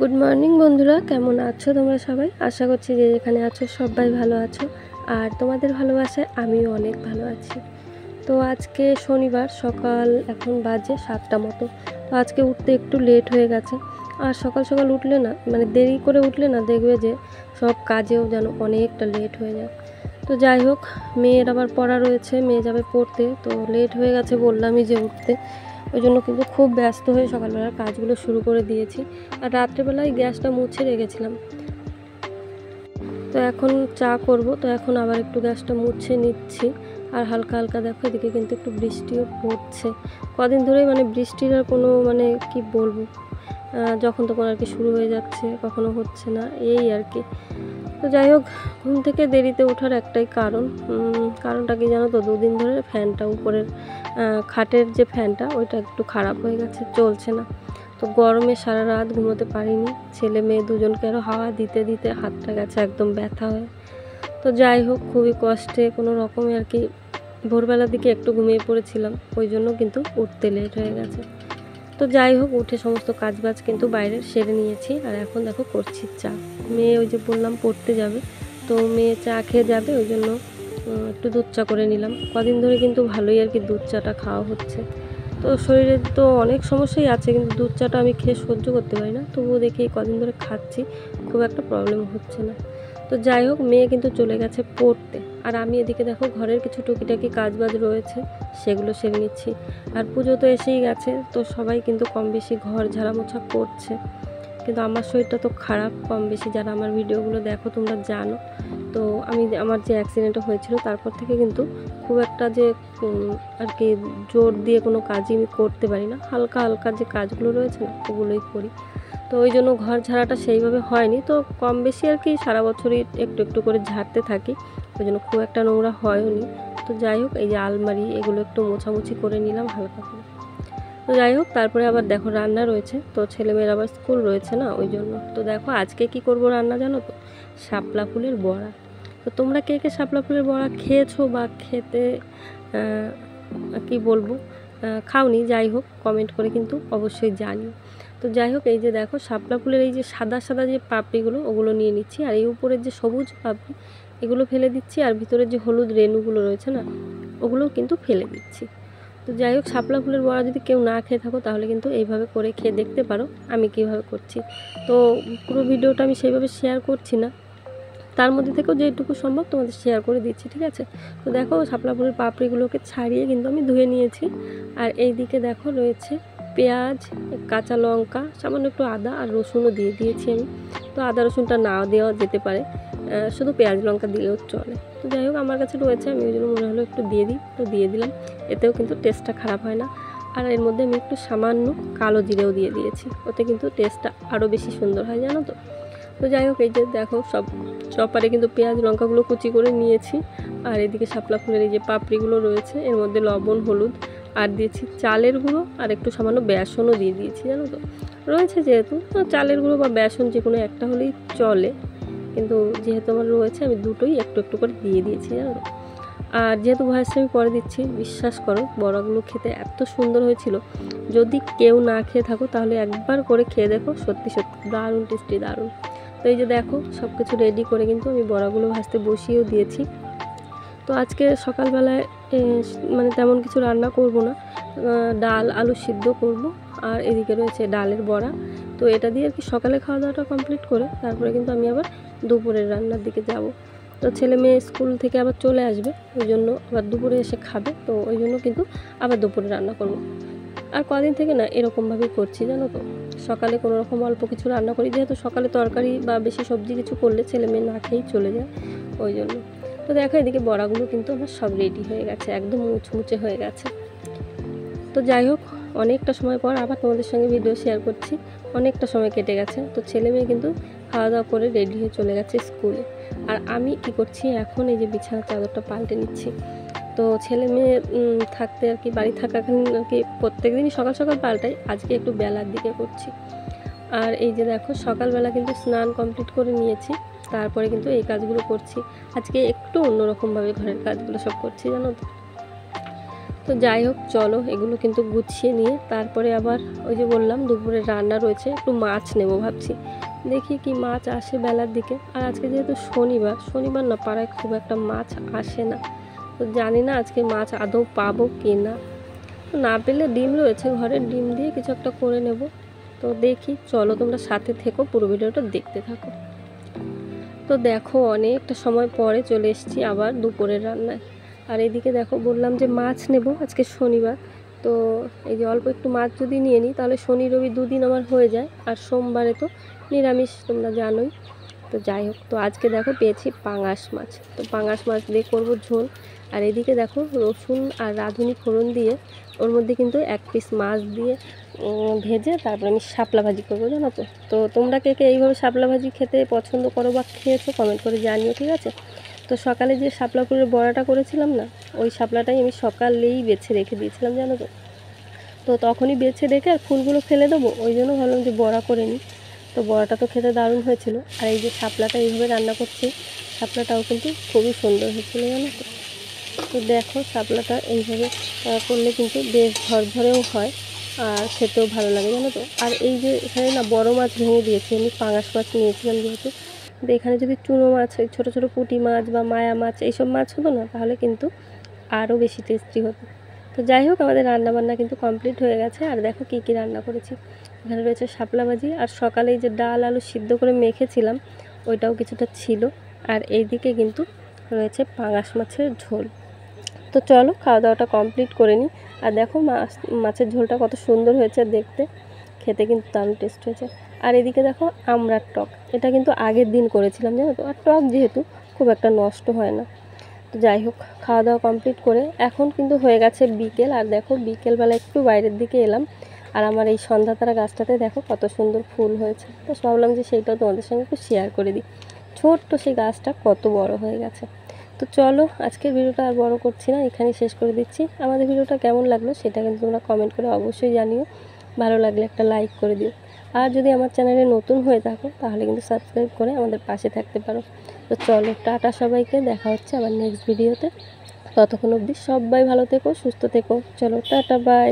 Good morning বন্ধুরা, কেমন আছো তোমরা সবাই? আশা করছি যে যেখানে আছো সবাই ভালো আছো, আর তোমাদের ভালোবাসায় আমিও অনেক ভালো আছি। তো আজকে শনিবার, সকাল এখন বাজে 7টা মতো। তো আজকে উঠতে একটু লেট হয়ে গেছে। আর সকাল সকাল উঠলে না, মানে দেরি করে উঠলে না, দেখবে যে সব কাজেও যেন অনেকটা লেট হয়ে যায়। তো যাই হোক, মেয়ের আবার পড়া রয়েছে, মেয়ে যাবে পড়তে, তো লেট হয়ে গেছে বললামই যে উঠতে। ওই জন্য কিন্তু খুব ব্যস্ত হয়ে সকালবেলার কাজগুলো শুরু করে দিয়েছি। আর রাত্রেবেলায় গ্যাসটা মুছে রেখেছিলাম। তো এখন চা করব, তো এখন আবার একটু গ্যাসটা মুছে নিচ্ছি। আর হালকা হালকা দেখো এদিকে কিন্তু একটু বৃষ্টিও পড়ছে। কদিন ধরেই মানে বৃষ্টির আর কোনো মানে কি বলবো, যখন তখন আর কি শুরু হয়ে যাচ্ছে, কখনো হচ্ছে না, এই আর কি। তো যাই হোক, ঘুম থেকে দেরিতে ওঠার একটাই কারণটা কি জানো তো? দুদিন ধরে ফ্যানটা উপরের খাটের যে ফ্যানটা ওইটা একটু খারাপ হয়ে গেছে, চলছে না। তো গরমে সারা রাত ঘুমোতে পারিনি। ছেলে মেয়ে দুজনকে আরও হাওয়া দিতে দিতে হাতটা গেছে একদম ব্যথা হয়ে। তো যাই হোক, খুবই কষ্টে কোনো রকমে আর কি ভোরবেলার দিকে একটু ঘুমিয়ে পড়েছিলাম, ওই জন্য কিন্তু উঠতে লেট হয়ে গেছে। তো যাই হোক, উঠে সমস্ত কাজবাজ কিন্তু বাইরের সেরে নিয়েছি। আর এখন দেখো করছি চা। মেয়ে ওই যে বললাম পড়তে যাবে, তো মেয়ে চা খেয়ে যাবে, ওই জন্য একটু দুধ চা করে নিলাম। কদিন ধরে কিন্তু ভালোই আর কি দুধ চাটা খাওয়া হচ্ছে। তো শরীরে তো অনেক সমস্যাই আছে, কিন্তু দুধ চাটা আমি খেয়ে সহ্য করতে পারি না, তবুও দেখি কদিন ধরে খাচ্ছি, খুব একটা প্রবলেম হচ্ছে না। তো যাই হোক, মেয়ে কিন্তু চলে গেছে পড়তে, আর আমি এদিকে দেখো ঘরের কিছু টুকিটাকি কাজবাজ রয়েছে, সেগুলো সেরে নিচ্ছি। আর পুজো তো এসেই গেছে, তো সবাই কিন্তু কম বেশি ঘর ঝাড়া মোছা করছে। কিন্তু আমার শরীরটা তো খারাপ, কম বেশি যারা আমার ভিডিওগুলো দেখো তোমরা জানো। তো আমার যে অ্যাক্সিডেন্টটা হয়েছিল তারপর থেকে কিন্তু খুব একটা যে আর কি জোর দিয়ে কোনো কাজই আমি করতে পারি না, হালকা হালকা যে কাজগুলো রয়েছে না ওগুলোই করি। তো ওই জন্য ঘর ঝাড়াটা সেইভাবে হয়নি, তো কম বেশি আর কি সারা বছরই একটু একটু করে ঝাড়তে থাকি, ওই জন্য খুব একটা নোংরা হয়ওনি। তো যাই হোক, এই যে আলমারি এগুলো একটু মোছামুছি করে নিলাম হালকা করে। তো যাই হোক, তারপরে আবার দেখো রান্না রয়েছে, তো ছেলেমেয়ের আবার স্কুল রয়েছে না, ওই জন্য। তো দেখো আজকে কি করব রান্না জানো তো? শাপলা ফুলের বড়া। তো তোমরা কে কে শাপলা ফুলের বড়া খেয়েছো বা খেতে কি বলবো খাওনি, যাই হোক কমেন্ট করে কিন্তু অবশ্যই জানিও। তো যাই হোক, এই যে দেখো শাপলা ফুলের এই যে সাদা সাদা যে পাপড়িগুলো ওগুলো নিয়ে নিচ্ছি, আর এই উপরের যে সবুজ পাপড়ি এগুলো ফেলে দিচ্ছি, আর ভিতরের যে হলুদ রেণুগুলো রয়েছে না ওগুলোও কিন্তু ফেলে দিচ্ছি। তো যাই হোক, শাপলা ফুলের বড়া যদি কেউ না খেয়ে থাকো তাহলে কিন্তু এইভাবে করে খেয়ে দেখতে পারো আমি কীভাবে করছি। তো পুরো ভিডিওটা আমি সেইভাবে শেয়ার করছি না, তার মধ্যে থেকেও যেটুকু সম্ভব তোমাদের শেয়ার করে দিচ্ছি, ঠিক আছে? তো দেখো শাপলা ফুলের পাপড়িগুলোকে ছাড়িয়ে কিন্তু আমি ধুয়ে নিয়েছি। আর এই দিকে দেখো রয়েছে পেঁয়াজ, কাঁচা লঙ্কা, সামান্য একটু আদা আর রসুনও দিয়ে দিয়েছি আমি। তো আদা রসুনটা না দেওয়া যেতে পারে, শুধু পেঁয়াজ লঙ্কা দিলেও চলে। তো যাই হোক, আমার কাছে রয়েছে, আমি ওই জন্য মনে হলো একটু দিয়ে দিই, তো দিয়ে দিলাম। এতেও কিন্তু টেস্টটা খারাপ হয় না। আর এর মধ্যে আমি একটু সামান্য কালো জিরেও দিয়ে দিয়েছি, ওতে কিন্তু টেস্টটা আরও বেশি সুন্দর হয়, জানো তো? তো যাই হোক, এই যে দেখো সব চপারে কিন্তু পেঁয়াজ লঙ্কাগুলো কুচি করে নিয়েছি। আর এদিকে শাপলা ফুলের এই যে পাপড়িগুলো রয়েছে, এর মধ্যে লবণ হলুদ আর দিয়েছি চালের গুঁড়ো, আর একটু সামান্য বেসনও দিয়ে দিয়েছি, জানো তো? রয়েছে যেহেতু, চালের গুঁড়ো বা বেসন যে কোনো একটা হলেই চলে, কিন্তু যেহেতু আমার রয়েছে আমি দুটোই একটু একটু করে দিয়ে দিয়েছি, জানো তো? আর যেহেতু ভয়েসটা আমি পরে দিচ্ছি, বিশ্বাস করো বড়াগুলো খেতে এত সুন্দর হয়েছিল। যদি কেউ না খেয়ে থাকো তাহলে একবার করে খেয়ে দেখো, সত্যি সত্যি দারুণ টেস্টি, দারুণ। তো এই যে দেখো সব কিছু রেডি করে কিন্তু আমি বড়াগুলো ভাজতে বসিয়েও দিয়েছি। তো আজকে সকালবেলায় মানে তেমন কিছু রান্না করব না, ডাল আলু সিদ্ধ করব, আর এদিকে রয়েছে ডালের বড়া। তো এটা দিয়ে আর কি সকালে খাওয়া দাওয়াটা কমপ্লিট করে তারপরে কিন্তু আমি আবার দুপুরের রান্নার দিকে যাব। তো ছেলে মেয়ে স্কুল থেকে আবার চলে আসবে, ওই জন্য আবার দুপুরে এসে খাবে, তো ওই জন্য কিন্তু আবার দুপুরে রান্না করব। আর কদিন থেকে না এরকমভাবেই করছি, জানো তো? সকালে কোনো রকম অল্প কিছু রান্না করি, যেহেতু সকালে তরকারি বা বেশি সবজি কিছু করলে ছেলে মেয়ে না খেয়েই চলে যায়, ওই জন্য। তো দেখো এদিকে বড়াগুলো কিন্তু আমার সব রেডি হয়ে গেছে, একদম মুচমুচে হয়ে গেছে। তো যাই হোক, অনেকটা সময় পর আবার তোমাদের সঙ্গে ভিডিও শেয়ার করছি, অনেকটা সময় কেটে গেছে। তো ছেলে মেয়ে কিন্তু খাওয়া দাওয়া করে রেডি হয়ে চলে গেছে স্কুলে। আর আমি কি করছি এখন, এই যে বিছানার চাদরটা পাল্টে নিচ্ছি। তো ছেলে মেয়ে থাকতে আর কি, বাড়ি থাকাকালীন আর কি প্রত্যেক দিনই সকাল সকাল পাল্টাই, আজকে একটু বেলার দিকে করছি। আর এই যে দেখো সকালবেলা কিন্তু স্নান কমপ্লিট করে নিয়েছি, তারপরে কিন্তু এই কাজগুলো করছি। আজকে একটু অন্যরকমভাবে ঘরের কাজগুলো সব করছি, জানো তো? তো তো যাই হোক চলো এগুলো কিন্তু গুছিয়ে নিয়ে তারপরে আবার ওই যে বললাম দুপুরে রান্না রয়েছে, একটু মাছ নেব ভাবছি, দেখি কি মাছ আসে বেলার দিকে। আর আজকে যেহেতু শনিবার না পাড়ায় খুব একটা মাছ আসে না, তো জানি না আজকে মাছ আদৌ পাবো কি না। তো না পেলে ডিম রয়েছে ঘরের, ডিম দিয়ে কিছু একটা করে নেব। তো দেখি, চলো তোমরা সাথে থেকো, পুরো ভিডিওটা দেখতে থাকো। তো দেখো অনেকটা সময় পরে চলে এসেছি আবার দুপুরের রান্নায়। আর এদিকে দেখো বললাম যে মাছ নেব, আজকে শনিবার। তো এই যে অল্প একটু মাছ যদি নিয়ে নিই তাহলে শনি রবি দুদিন আমার হয়ে যায়, আর সোমবারে তো নিরামিষ, তোমরা জানোই। তো যাই হোক, তো আজকে দেখো পেয়েছি পাঙাশ মাছ, তো পাঙাশ মাছ দিয়ে করবো ঝোল। আর এদিকে দেখো রসুন আর রাঁধুনি ফোড়ন দিয়ে ওর মধ্যে কিন্তু এক পিস মাছ দিয়ে ভেজে তারপরে আমি শাপলা ভাজি করবো, জানো তো। তো তোমরা কে কে এইভাবে শাপলা ভাজি খেতে পছন্দ করো বা খেয়েছো কমেন্ট করে জানিও, ঠিক আছে। তো সকালে যে শাপলা ফুলের বড়াটা করেছিলাম না, ওই শাপলাটাই আমি সকালেই বেছে রেখে দিয়েছিলাম, জানো তো। তো তখনই বেছে রেখে আর ফুলগুলো ফেলে দেবো, ওই জন্য ভাবলাম যে বড়া করে নিই। তো বড়াটা তো খেতে দারুণ হয়েছিল। আর এই যে শাপলাটা এইভাবে রান্না করছি, শাপলাটাও কিন্তু খুবই সুন্দর হয়েছিল, জানো তো। তো দেখো শাপলাটা এইভাবে করলে কিন্তু বেশ ঝরঝরেও হয় আর খেতেও ভালো লাগে, জানো তো। আর এই যে এখানে না বড় মাছ ভেঙে দিয়েছি, আমি পাঙাশ মাছ নিয়েছিলাম যেহেতু। তো এখানে যদি চুনো মাছ, ছোটো ছোটো পুঁটি মাছ বা মায়া মাছ এইসব মাছ হতো না, তাহলে কিন্তু আরও বেশি টেস্টি হতো। তো যাই হোক, আমাদের রান্নাবান্না কিন্তু কমপ্লিট হয়ে গেছে। আর দেখো কী কী রান্না করেছি, এখানে রয়েছে শাপলা ভাজি, আর সকালে যে ডাল আলু সিদ্ধ করে মেখেছিলাম ওইটাও কিছুটা ছিল। আর এইদিকে কিন্তু রয়েছে পাঙাশ মাছের ঝোল। তো চলো খাওয়া দাওয়াটা কমপ্লিট করে নিই। আর দেখো মাছের ঝোলটা কত সুন্দর হয়েছে দেখতে, খেতে কিন্তু দারুণ টেস্ট হয়েছে। আর এদিকে দেখো আমড়ার টক, এটা কিন্তু আগের দিন করেছিলাম, জানো তো। আর টক যেহেতু খুব একটা নষ্ট হয় না। তো যাই হোক, খাওয়া দাওয়া কমপ্লিট করে এখন কিন্তু হয়ে গেছে বিকেল। আর দেখো বিকেলবেলা একটু বাইরের দিকে এলাম, আর আমার এই সন্ধ্যাতারা গাছটাতে দেখো কত সুন্দর ফুল হয়েছে। তো ভাবলাম যে সেইটাও তোমাদের সঙ্গে একটু শেয়ার করে দিই, ছোট্ট সেই গাছটা কত বড় হয়ে গেছে। তো চলো আজকের ভিডিওটা আর বড় করছি না, এখানেই শেষ করে দিচ্ছি। আমাদের ভিডিওটা কেমন লাগলো সেটা কিন্তু তোমরা কমেন্ট করে অবশ্যই জানিও, ভালো লাগলে একটা লাইক করে দিও। আর যদি আমার চ্যানেলে নতুন হয়ে থাকো তাহলে কিন্তু সাবস্ক্রাইব করে আমাদের পাশে থাকতে পারো। তো চলো টাটা সবাইকে, দেখা হচ্ছে আবার নেক্সট ভিডিওতে। ততক্ষণ অবধি সবাই ভালো থেকো, সুস্থ থেকো। চলো টাটা, বাই।